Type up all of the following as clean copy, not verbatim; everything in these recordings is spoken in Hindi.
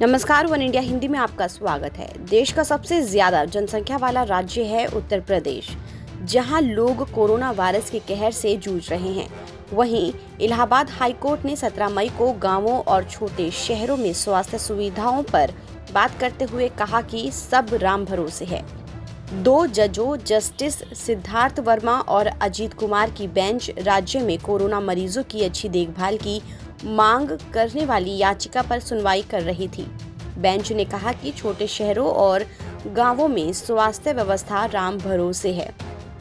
नमस्कार, वन इंडिया हिंदी में आपका स्वागत है। देश का सबसे ज्यादा जनसंख्या वाला राज्य है उत्तर प्रदेश, जहां लोग कोरोना वायरस के कहर से जूझ रहे हैं। वहीं इलाहाबाद हाई कोर्ट ने 17 मई को गांवों और छोटे शहरों में स्वास्थ्य सुविधाओं पर बात करते हुए कहा कि सब राम भरोसे है। 2 जजों जस्टिस सिद्धार्थ वर्मा और अजीत कुमार की बेंच राज्य में कोरोना मरीजों की अच्छी देखभाल की मांग करने वाली याचिका पर सुनवाई कर रही थी। बेंच ने कहा कि छोटे शहरों और गांवों में स्वास्थ्य व्यवस्था राम भरोसे है।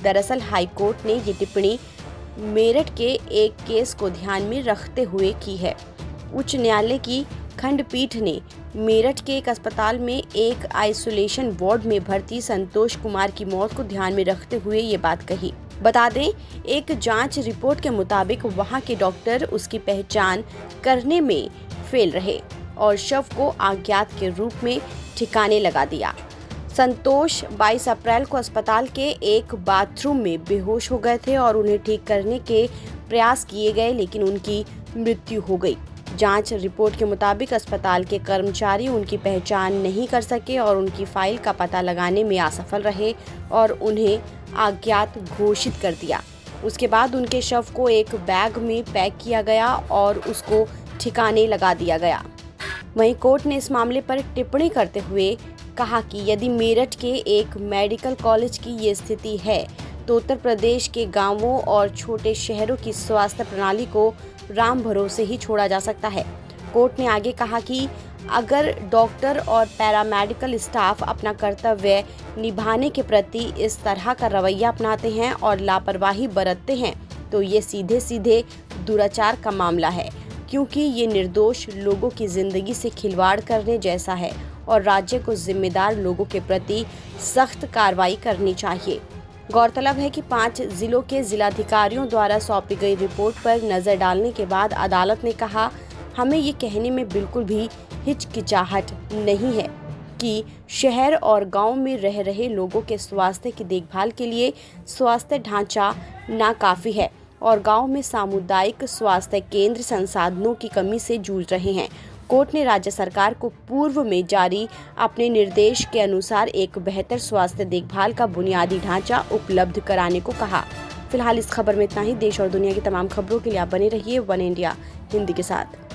दरअसल हाई कोर्ट ने ये टिप्पणी मेरठ के एक केस को ध्यान में रखते हुए की है। उच्च न्यायालय की खंडपीठ ने मेरठ के एक अस्पताल में एक आइसोलेशन वार्ड में भर्ती संतोष कुमार की मौत को ध्यान में रखते हुए ये बात कही। बता दें, एक जांच रिपोर्ट के मुताबिक वहां के डॉक्टर उसकी पहचान करने में फेल रहे और शव को अज्ञात के रूप में ठिकाने लगा दिया। संतोष 22 अप्रैल को अस्पताल के एक बाथरूम में बेहोश हो गए थे और उन्हें ठीक करने के प्रयास किए गए, लेकिन उनकी मृत्यु हो गई। जांच रिपोर्ट के मुताबिक अस्पताल के कर्मचारी उनकी पहचान नहीं कर सके और उनकी फाइल का पता लगाने में असफल रहे और उन्हें अज्ञात घोषित कर दिया। उसके बाद उनके शव को एक बैग में पैक किया गया और उसको ठिकाने लगा दिया गया। वहीं कोर्ट ने इस मामले पर टिप्पणी करते हुए कहा कि यदि मेरठ के एक मेडिकल कॉलेज की ये स्थिति है तो उत्तर प्रदेश के गांवों और छोटे शहरों की स्वास्थ्य प्रणाली को राम भरोसे ही छोड़ा जा सकता है। कोर्ट ने आगे कहा कि अगर डॉक्टर और पैरामेडिकल स्टाफ अपना कर्तव्य निभाने के प्रति इस तरह का रवैया अपनाते हैं और लापरवाही बरतते हैं तो ये सीधे सीधे दुराचार का मामला है, क्योंकि ये निर्दोष लोगों की जिंदगी से खिलवाड़ करने जैसा है और राज्य को जिम्मेदार लोगों के प्रति सख्त कार्रवाई करनी चाहिए। गौरतलब है कि 5 जिलों के जिलाधिकारियों द्वारा सौंपी गई रिपोर्ट पर नजर डालने के बाद अदालत ने कहा, हमें ये कहने में बिल्कुल भी हिचकिचाहट नहीं है कि शहर और गांव में रह रहे लोगों के स्वास्थ्य की देखभाल के लिए स्वास्थ्य ढांचा नाकाफी है और गांव में सामुदायिक स्वास्थ्य केंद्र संसाधनों की कमी से जूझ रहे हैं। कोर्ट ने राज्य सरकार को पूर्व में जारी अपने निर्देश के अनुसार एक बेहतर स्वास्थ्य देखभाल का बुनियादी ढांचा उपलब्ध कराने को कहा। फिलहाल इस खबर में इतना ही। देश और दुनिया की तमाम खबरों के लिए आप बने रहिए वन इंडिया हिंदी के साथ।